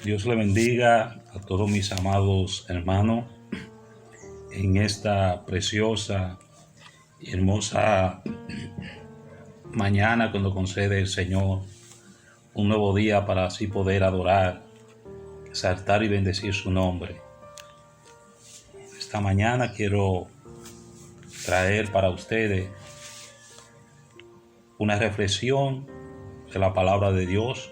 Dios le bendiga a todos mis amados hermanos en esta preciosa y hermosa mañana cuando concede el Señor un nuevo día para así poder adorar, exaltar y bendecir su nombre. Esta mañana quiero traer para ustedes una reflexión de la palabra de Dios.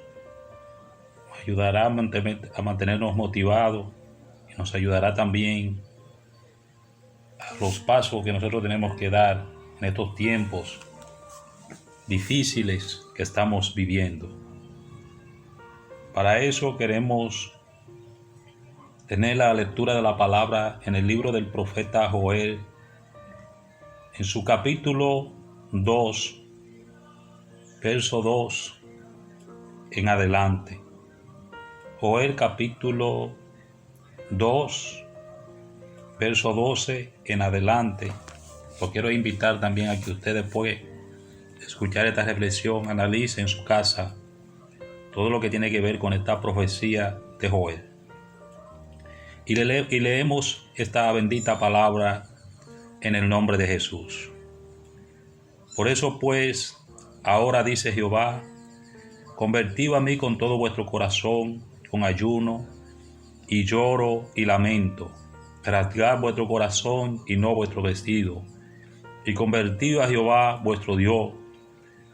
Nos ayudará a mantenernos motivados y nos ayudará también a los pasos que nosotros tenemos que dar en estos tiempos difíciles que estamos viviendo. Para eso queremos tener la lectura de la palabra en el libro del profeta Joel, en su capítulo 2, verso 2 en adelante. Joel capítulo 2, verso 12 en adelante. Lo quiero invitar también a que ustedes después de escuchar esta reflexión analicen en su casa todo lo que tiene que ver con esta profecía de Joel. Y leemos esta bendita palabra en el nombre de Jesús. Por eso pues, ahora dice Jehová, convertid a mí con todo vuestro corazón, con ayuno y lloro y lamento. Rasgad vuestro corazón y no vuestro vestido, y convertid a Jehová vuestro Dios,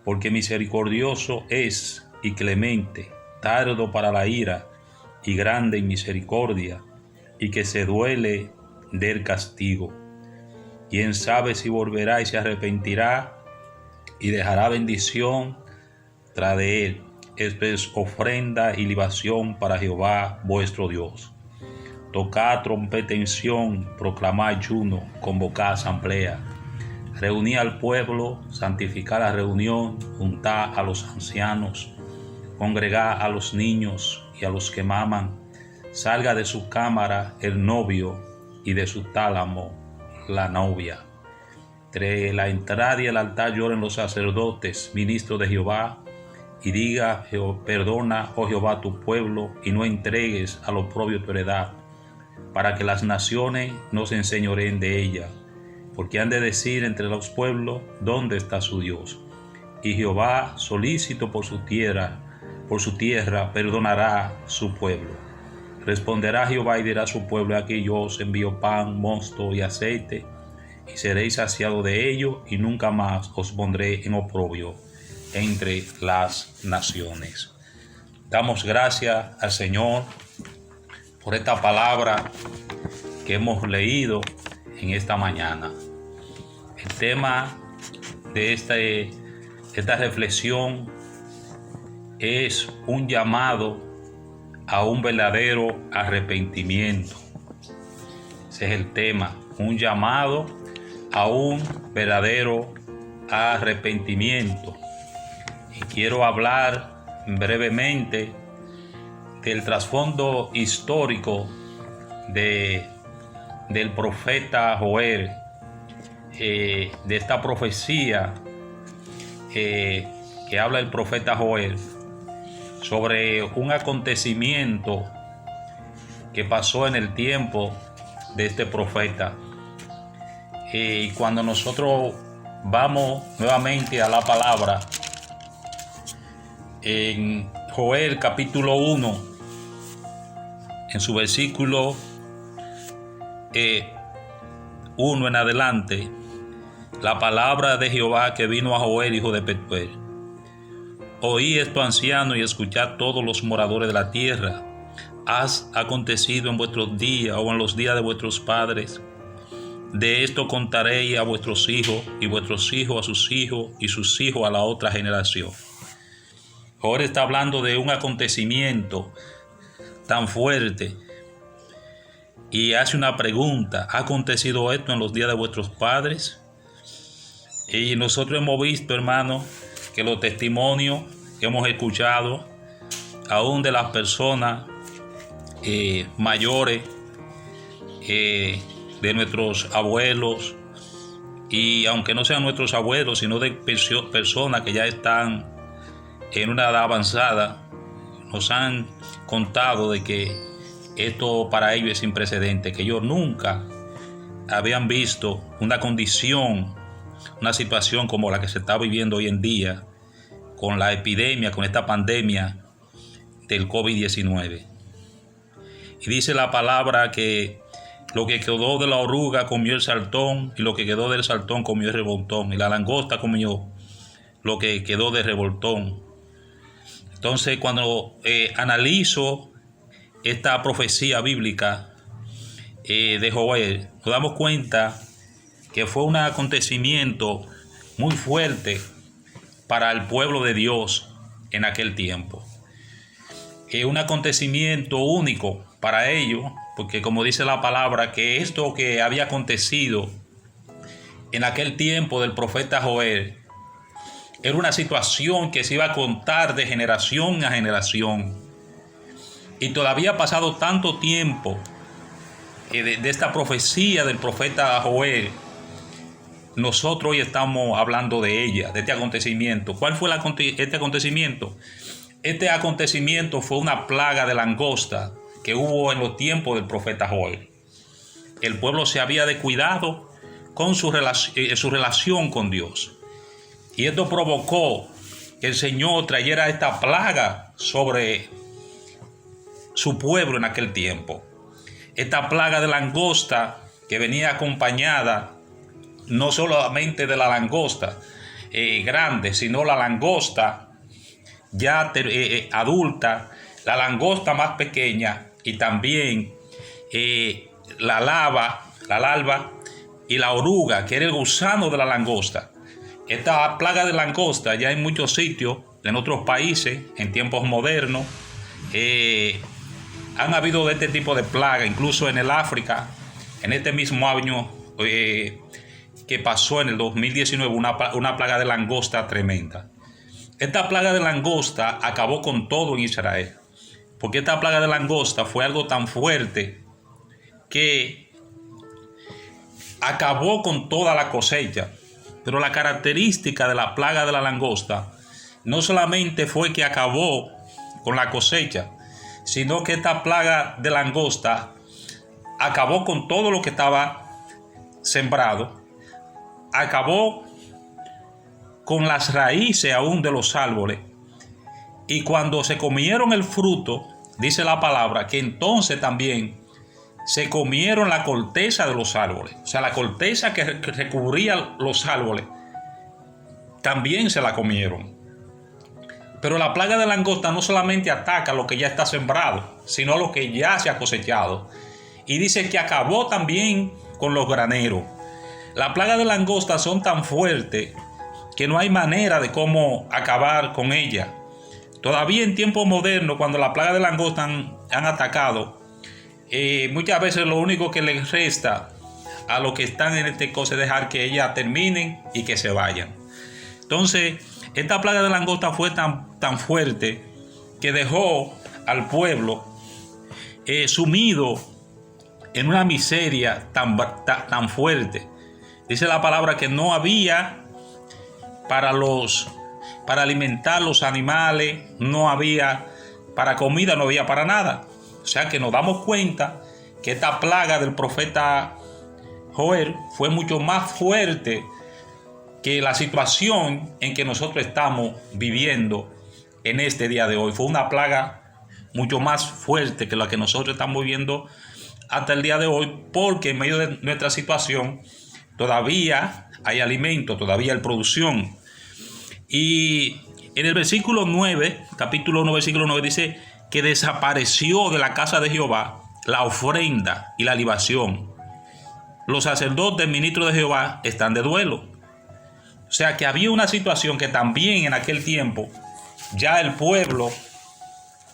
porque misericordioso es y clemente, tardo para la ira y grande en misericordia, y que se duele del castigo. Quién sabe si volverá y se arrepentirá y dejará bendición tras de él. Esto es ofrenda y libación para Jehová vuestro Dios. Tocad trompeta en Sión, proclamad ayuno, convocad asamblea. Reunid al pueblo, santificad la reunión, juntad a los ancianos, congregad a los niños y a los que maman. Salga de su cámara el novio y de su tálamo la novia. Entre la entrada y el altar lloren los sacerdotes, ministros de Jehová, y diga, perdona, oh Jehová, tu pueblo, y no entregues a los propios tu heredad, para que las naciones no se enseñoreen de ella, porque han de decir entre los pueblos, ¿dónde está su Dios? Y Jehová, solícito por su tierra, perdonará su pueblo. Responderá Jehová y dirá a su pueblo, aquí yo os envío pan, mosto y aceite, y seréis saciados de ello, y nunca más os pondré en oprobio entre las naciones. Damos gracias al Señor por esta palabra que hemos leído en esta mañana. El tema de esta reflexión es un llamado a un verdadero arrepentimiento. Ese es el tema, un llamado a un verdadero arrepentimiento. Y quiero hablar brevemente del trasfondo histórico del profeta Joel, de esta profecía que habla el profeta Joel sobre un acontecimiento que pasó en el tiempo de este profeta. Y cuando nosotros vamos nuevamente a la palabra, en Joel capítulo 1, en su versículo 1 en adelante, la palabra de Jehová que vino a Joel, hijo de Petuel. Oí esto, anciano, y escuchad todos los moradores de la tierra. ¿Has acontecido en vuestros días o en los días de vuestros padres? De esto contaréis a vuestros hijos, y vuestros hijos a sus hijos, y sus hijos a la otra generación. Ahora está hablando de un acontecimiento tan fuerte y hace una pregunta: ¿ha acontecido esto en los días de vuestros padres? Y nosotros hemos visto, hermanos, que los testimonios que hemos escuchado, aún de las personas mayores, de nuestros abuelos, y aunque no sean nuestros abuelos, sino de personas que ya están en una edad avanzada, nos han contado de que esto para ellos es sin precedente, que ellos nunca habían visto una condición, una situación como la que se está viviendo hoy en día con la epidemia, con esta pandemia del COVID-19. Y dice la palabra que lo que quedó de la oruga comió el saltón, y lo que quedó del saltón comió el revoltón, y la langosta comió lo que quedó del revoltón. Entonces, cuando analizo esta profecía bíblica de Joel, nos damos cuenta que fue un acontecimiento muy fuerte para el pueblo de Dios en aquel tiempo. Un acontecimiento único para ellos, porque como dice la palabra, que esto que había acontecido en aquel tiempo del profeta Joel era una situación que se iba a contar de generación a generación. Y todavía ha pasado tanto tiempo de esta profecía del profeta Joel. Nosotros hoy estamos hablando de ella, de este acontecimiento. ¿Cuál fue este acontecimiento? Este acontecimiento fue una plaga de langosta que hubo en los tiempos del profeta Joel. El pueblo se había descuidado con su relación con Dios. Y esto provocó que el Señor trayera esta plaga sobre su pueblo en aquel tiempo. Esta plaga de langosta que venía acompañada no solamente de la langosta grande, sino la langosta ya adulta, la langosta más pequeña y también la larva y la oruga, que era el gusano de la langosta. Esta plaga de langosta ya en muchos sitios, en otros países, en tiempos modernos, han habido de este tipo de plaga, incluso en el África, en este mismo año que pasó en el 2019, una plaga de langosta tremenda. Esta plaga de langosta acabó con todo en Israel, porque esta plaga de langosta fue algo tan fuerte que acabó con toda la cosecha. Pero la característica de la plaga de la langosta no solamente fue que acabó con la cosecha, sino que esta plaga de langosta acabó con todo lo que estaba sembrado, acabó con las raíces aún de los árboles, y cuando se comieron el fruto, dice la palabra que entonces también se comieron la corteza de los árboles. O sea, la corteza que recubría los árboles también se la comieron. Pero la plaga de langosta no solamente ataca lo que ya está sembrado, sino lo que ya se ha cosechado. Y dice que acabó también con los graneros. La plaga de langosta son tan fuertes que no hay manera de cómo acabar con ella. Todavía en tiempos modernos, cuando la plaga de langosta han atacado, muchas veces lo único que les resta a los que están en este cosa es dejar que ellas terminen y que se vayan. Entonces, esta plaga de langosta fue tan fuerte que dejó al pueblo sumido en una miseria tan fuerte. Dice la palabra que no había para alimentar los animales, no había para comida, no había para nada. O sea que nos damos cuenta que esta plaga del profeta Joel fue mucho más fuerte que la situación en que nosotros estamos viviendo en este día de hoy. Fue una plaga mucho más fuerte que la que nosotros estamos viviendo hasta el día de hoy, porque en medio de nuestra situación todavía hay alimento, todavía hay producción. Y en el versículo 9, capítulo 1, versículo 9 dice que desapareció de la casa de Jehová la ofrenda y la libación. Los sacerdotes, ministros de Jehová, están de duelo. O sea que había una situación que también en aquel tiempo ya el pueblo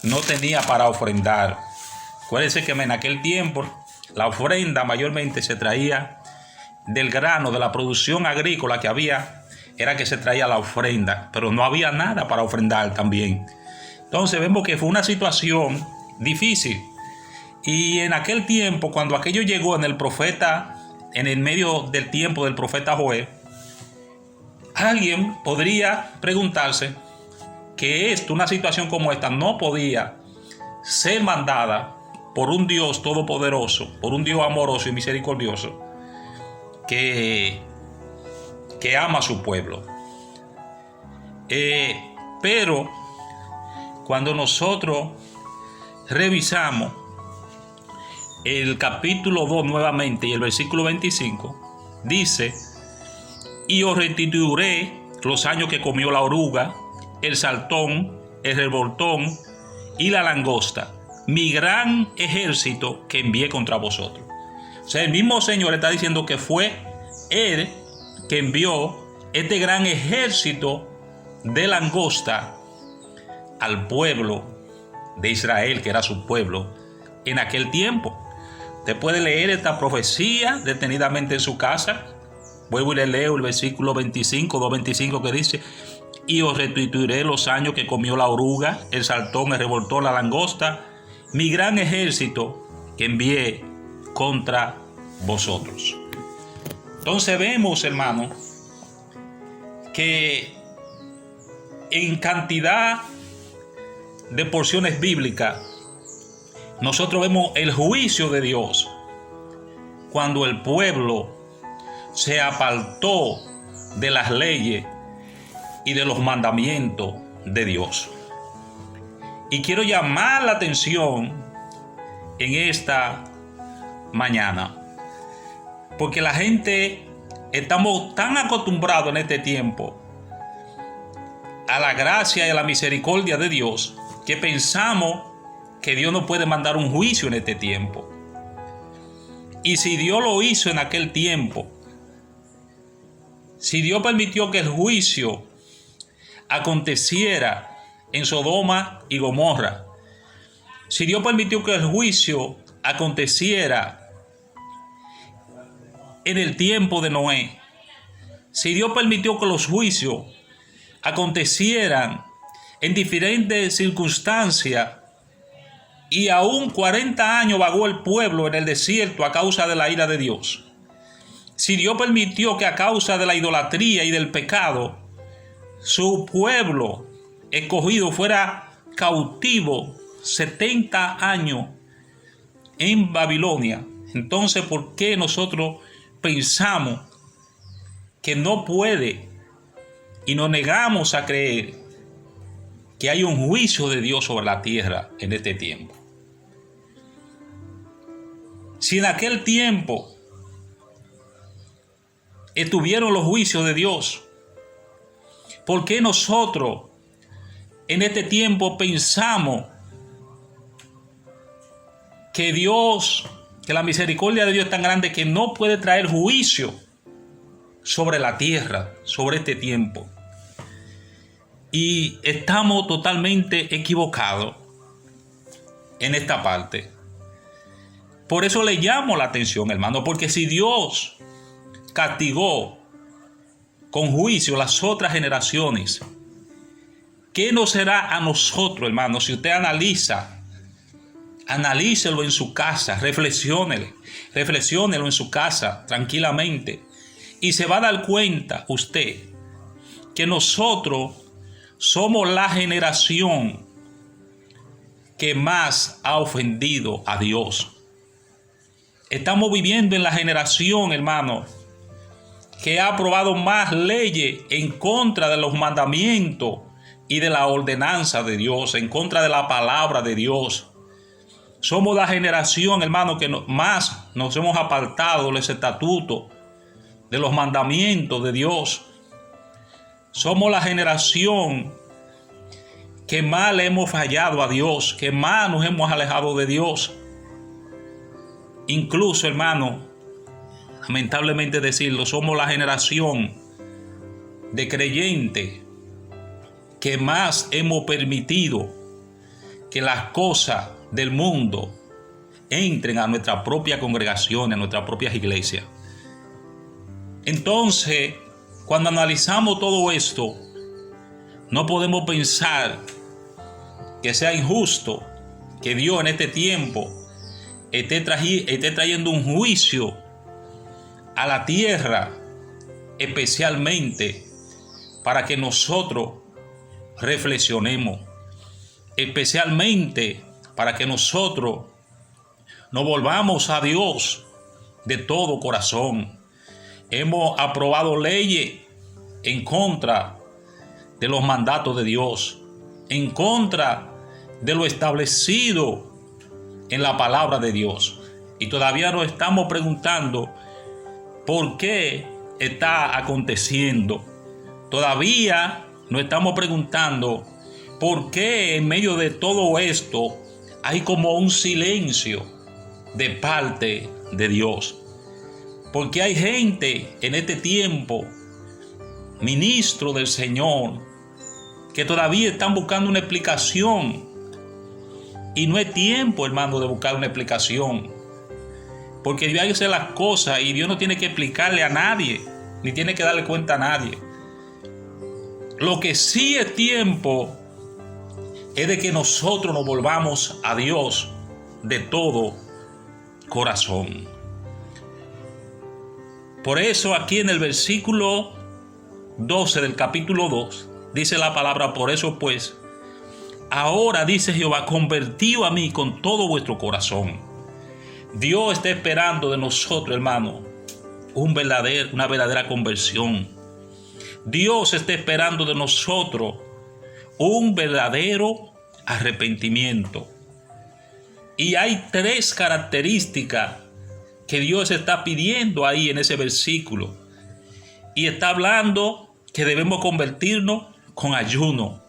no tenía para ofrendar. Acuérdense que en aquel tiempo la ofrenda mayormente se traía del grano, de la producción agrícola que había, era que se traía la ofrenda, pero no había nada para ofrendar también. Entonces vemos que fue una situación difícil. Y en aquel tiempo, cuando aquello llegó en el profeta, en el medio del tiempo del profeta Joel, alguien podría preguntarse, que una situación como esta, no podía ser mandada por un Dios todopoderoso, por un Dios amoroso y misericordioso que ama a su pueblo. Pero cuando nosotros revisamos el capítulo 2 nuevamente y el versículo 25, dice: y os restituiré los años que comió la oruga, el saltón, el revoltón y la langosta, mi gran ejército que envié contra vosotros. O sea, el mismo Señor está diciendo que fue Él que envió este gran ejército de langosta al pueblo de Israel, que era su pueblo en aquel tiempo. Usted puede leer esta profecía detenidamente en su casa. Vuelvo y le leo el versículo 25, 2:25, que dice: y os restituiré los años que comió la oruga, el saltón, el revoltón, la langosta, mi gran ejército que envié contra vosotros. Entonces vemos, hermano, que en cantidad de porciones bíblicas nosotros vemos el juicio de Dios cuando el pueblo se apartó de las leyes y de los mandamientos de Dios. Y quiero llamar la atención en esta mañana, porque la gente estamos tan acostumbrados en este tiempo a la gracia y a la misericordia de Dios que pensamos que Dios no puede mandar un juicio en este tiempo. Y si Dios lo hizo en aquel tiempo, si Dios permitió que el juicio aconteciera en Sodoma y Gomorra, si Dios permitió que el juicio aconteciera en el tiempo de Noé, si Dios permitió que los juicios acontecieran en diferentes circunstancias, y aún 40 años vagó el pueblo en el desierto a causa de la ira de Dios, si Dios permitió que a causa de la idolatría y del pecado su pueblo escogido fuera cautivo 70 años en Babilonia, entonces ¿por qué nosotros pensamos que no puede y nos negamos a creer que hay un juicio de Dios sobre la tierra en este tiempo? Si en aquel tiempo estuvieron los juicios de Dios, ¿por qué nosotros en este tiempo pensamos que la misericordia de Dios es tan grande que no puede traer juicio sobre la tierra, sobre este tiempo? Y estamos totalmente equivocados en esta parte. Por eso le llamo la atención, hermano, porque si Dios castigó con juicio las otras generaciones, ¿qué nos será a nosotros, hermano? Si usted analícelo en su casa, reflexiónelo en su casa tranquilamente, y se va a dar cuenta usted que nosotros somos la generación que más ha ofendido a Dios. Estamos viviendo en la generación, hermano, que ha aprobado más leyes en contra de los mandamientos y de la ordenanza de Dios, en contra de la palabra de Dios. Somos la generación, hermano, que más nos hemos apartado de los estatutos, de los mandamientos de Dios. Somos la generación que más le hemos fallado a Dios, que más nos hemos alejado de Dios. Incluso, hermano, lamentablemente decirlo, somos la generación de creyentes que más hemos permitido que las cosas del mundo entren a nuestra propia congregación, a nuestras propias iglesias. Entonces, cuando analizamos todo esto, no podemos pensar que sea injusto que Dios en este tiempo esté trayendo un juicio a la tierra, especialmente para que nosotros reflexionemos, especialmente para que nosotros nos volvamos a Dios de todo corazón. Hemos aprobado leyes en contra de los mandatos de Dios, en contra de lo establecido en la palabra de Dios. Y todavía nos estamos preguntando por qué está aconteciendo. Todavía nos estamos preguntando por qué en medio de todo esto hay como un silencio de parte de Dios. Porque hay gente en este tiempo, ministros del Señor, que todavía están buscando una explicación. Y no es tiempo, hermano, de buscar una explicación. Porque Dios hace las cosas y Dios no tiene que explicarle a nadie, ni tiene que darle cuenta a nadie. Lo que sí es tiempo es de que nosotros nos volvamos a Dios de todo corazón. Por eso aquí en el versículo 12 del capítulo 2 dice la palabra: por eso pues, ahora dice Jehová, convertíos a mí con todo vuestro corazón. Dios está esperando de nosotros, hermano, una verdadera conversión. Dios está esperando de nosotros un verdadero arrepentimiento. Y hay 3 características que Dios está pidiendo ahí en ese versículo. Y está hablando que debemos convertirnos con ayuno.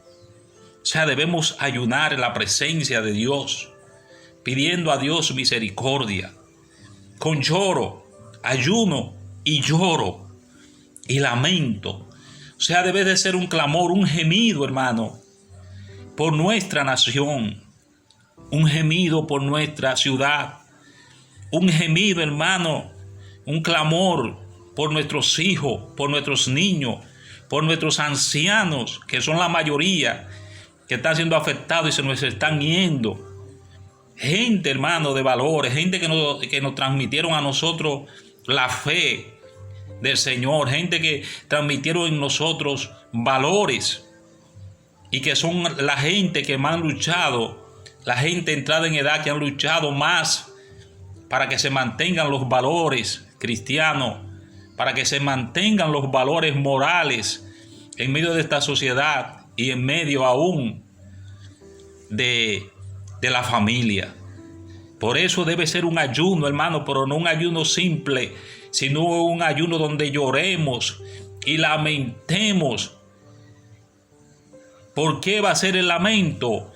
O sea, debemos ayunar en la presencia de Dios, pidiendo a Dios misericordia, con lloro, ayuno y lloro y lamento. O sea, debe de ser un clamor, un gemido, hermano, por nuestra nación, un gemido por nuestra ciudad, un gemido, hermano, un clamor por nuestros hijos, por nuestros niños, por nuestros ancianos, que son la mayoría, que están siendo afectados y se nos están yendo. Gente, hermano, de valores, gente que nos transmitieron a nosotros la fe del Señor, gente que transmitieron en nosotros valores y que son la gente que más han luchado, la gente entrada en edad que han luchado más para que se mantengan los valores cristianos, para que se mantengan los valores morales en medio de esta sociedad y en medio aún de la familia. Por eso debe ser un ayuno, hermano, pero no un ayuno simple, sino un ayuno donde lloremos y lamentemos. ¿Por qué va a ser el lamento?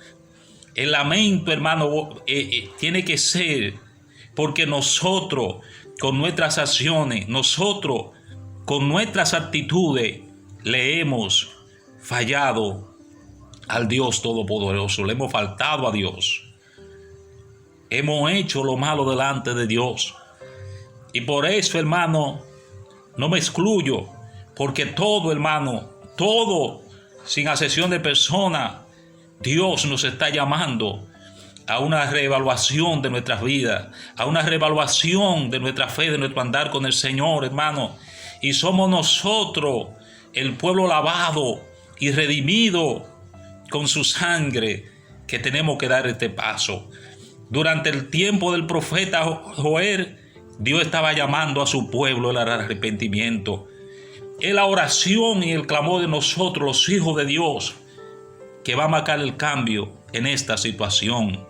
El lamento, hermano, tiene que ser porque nosotros con nuestras acciones, nosotros con nuestras actitudes le hemos fallado al Dios Todopoderoso, le hemos faltado a Dios. Hemos hecho lo malo delante de Dios. Y por eso, hermano, no me excluyo, porque todo, hermano, todo, sin excepción de persona, Dios nos está llamando a una reevaluación de nuestras vidas, a una reevaluación de nuestra fe, de nuestro andar con el Señor, hermano. Y somos nosotros, el pueblo lavado y redimido con su sangre, que tenemos que dar este paso. Durante el tiempo del profeta Joel, Dios estaba llamando a su pueblo al arrepentimiento. Es la oración y el clamor de nosotros, los hijos de Dios, que va a marcar el cambio en esta situación.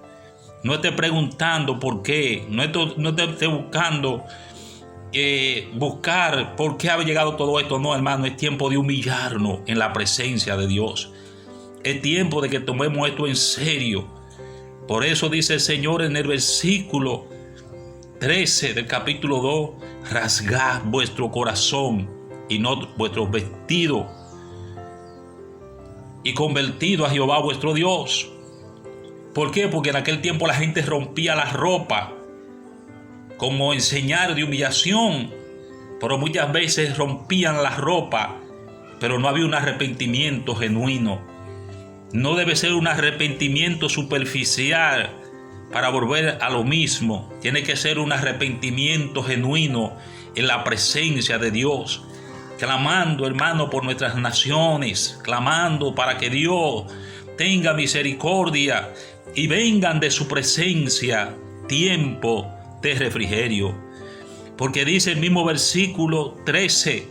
No esté preguntando por qué, no esté buscando buscar por qué ha llegado todo esto. No, hermano, es tiempo de humillarnos en la presencia de Dios. Es tiempo de que tomemos esto en serio. Por eso dice el Señor en el versículo 13 del capítulo 2, rasgad vuestro corazón y no vuestros vestidos, y convertido a Jehová vuestro Dios. ¿Por qué? Porque en aquel tiempo la gente rompía la ropa como en señal de humillación, pero muchas veces rompían la ropa, pero no había un arrepentimiento genuino. No debe ser un arrepentimiento superficial para volver a lo mismo. Tiene que ser un arrepentimiento genuino en la presencia de Dios. clamando, hermano, por nuestras naciones, clamando para que Dios tenga misericordia y vengan de su presencia tiempo de refrigerio. Porque dice el mismo versículo 13,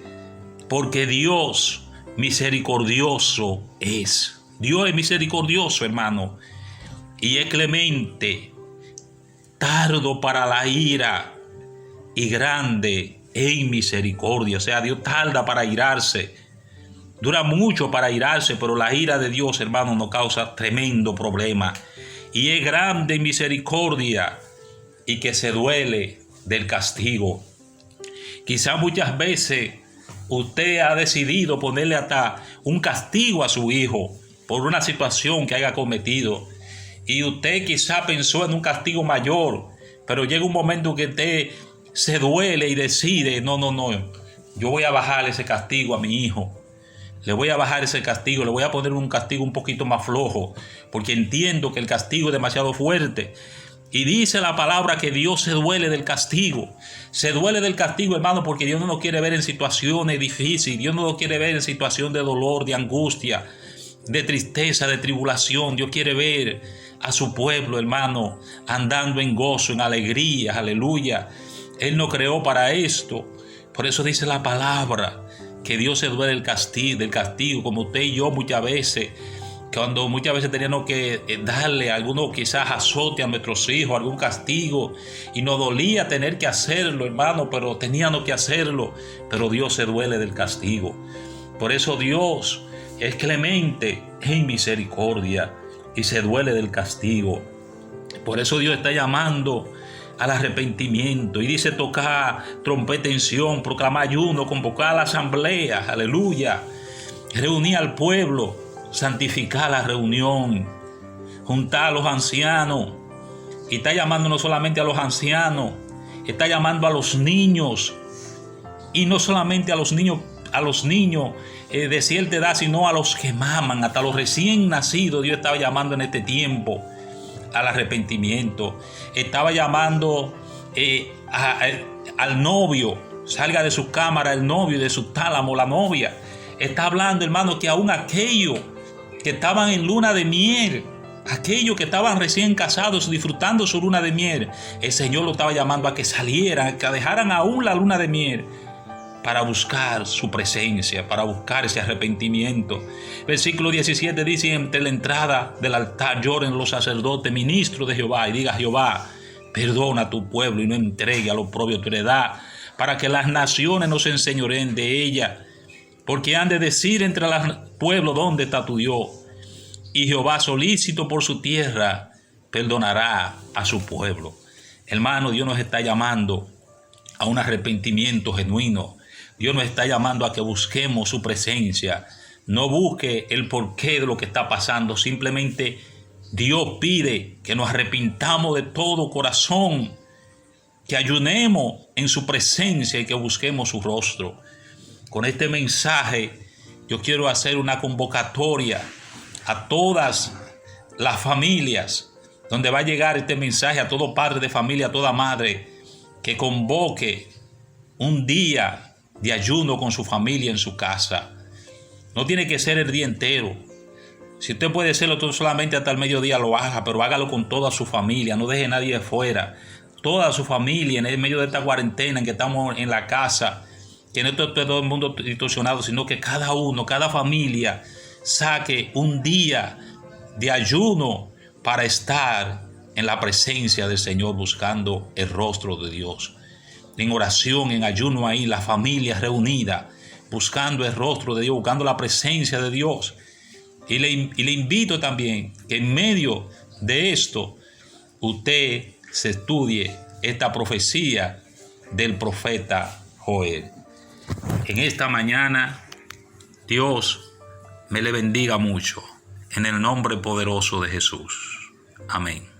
porque Dios misericordioso es. Dios es misericordioso, hermano, y es clemente, tardo para la ira y grande en misericordia. O sea, Dios tarda para irarse, dura mucho para irarse, pero la ira de Dios, hermano, nos causa tremendo problema. Y es grande en misericordia y que se duele del castigo. Quizá muchas veces usted ha decidido ponerle hasta un castigo a su hijo por una situación que haya cometido. Y usted quizá pensó en un castigo mayor, pero llega un momento que usted se duele y decide, no, yo voy a bajar ese castigo a mi hijo. Le voy a bajar ese castigo, le voy a poner un castigo un poquito más flojo, porque entiendo que el castigo es demasiado fuerte. Y dice la palabra que Dios se duele del castigo. Se duele del castigo, hermano, porque Dios no nos quiere ver en situaciones difíciles. Dios no nos quiere ver en situación de dolor, de angustia, de tristeza, de tribulación. Dios quiere ver a su pueblo, hermano, andando en gozo, en alegría, aleluya. Él nos creó para esto. Por eso dice la palabra que Dios se duele del castigo, como usted y yo muchas veces. Cuando muchas veces teníamos que darle algunos quizás azote a nuestros hijos, algún castigo, y nos dolía tener que hacerlo, hermano, pero teníamos que hacerlo. Pero Dios se duele del castigo. Por eso Dios es clemente en misericordia y se duele del castigo. Por eso Dios está llamando al arrepentimiento y dice tocar trompeta en Sión, proclamar ayuno, convocar a la asamblea, aleluya, reunir al pueblo, santificar la reunión, juntar a los ancianos. Y está llamando no solamente a los ancianos, está llamando a los niños, y no solamente a los niños de cierta edad, sino a los que maman, hasta los recién nacidos. Dios estaba llamando en este tiempo al arrepentimiento. Estaba llamando al novio, salga de su cámara el novio y de su tálamo la novia. Está hablando, hermano, que aún aquellos que estaban en luna de miel, aquellos que estaban recién casados disfrutando su luna de miel, el Señor lo estaba llamando a que salieran, que dejaran aún la luna de miel para buscar su presencia, para buscar ese arrepentimiento. Versículo 17 dice: entre la entrada del altar lloren los sacerdotes, ministros de Jehová, y diga: Jehová, perdona a tu pueblo y no entregue a lo propio tu heredad, para que las naciones no se enseñoreen de ella, porque han de decir entre los pueblos: ¿dónde está tu Dios? Y Jehová, solícito por su tierra, perdonará a su pueblo. Hermano, Dios nos está llamando a un arrepentimiento genuino. Dios nos está llamando a que busquemos su presencia. No busque el porqué de lo que está pasando. Simplemente Dios pide que nos arrepintamos de todo corazón, que ayunemos en su presencia y que busquemos su rostro. Con este mensaje yo quiero hacer una convocatoria a todas las familias, donde va a llegar este mensaje a todo padre de familia, a toda madre, que convoque un día de ayuno con su familia en su casa. No tiene que ser el día entero. Si usted puede hacerlo todo solamente hasta el mediodía, lo haga, pero hágalo con toda su familia. No deje a nadie afuera. Toda su familia en el medio de esta cuarentena en que estamos en la casa, que no esté todo el mundo distorsionado, sino que cada uno, cada familia saque un día de ayuno para estar en la presencia del Señor, buscando el rostro de Dios. En oración, en ayuno ahí, la familia reunida, buscando el rostro de Dios, buscando la presencia de Dios. Y le invito también que en medio de esto usted se estudie esta profecía del profeta Joel. En esta mañana, Dios me le bendiga mucho, en el nombre poderoso de Jesús. Amén.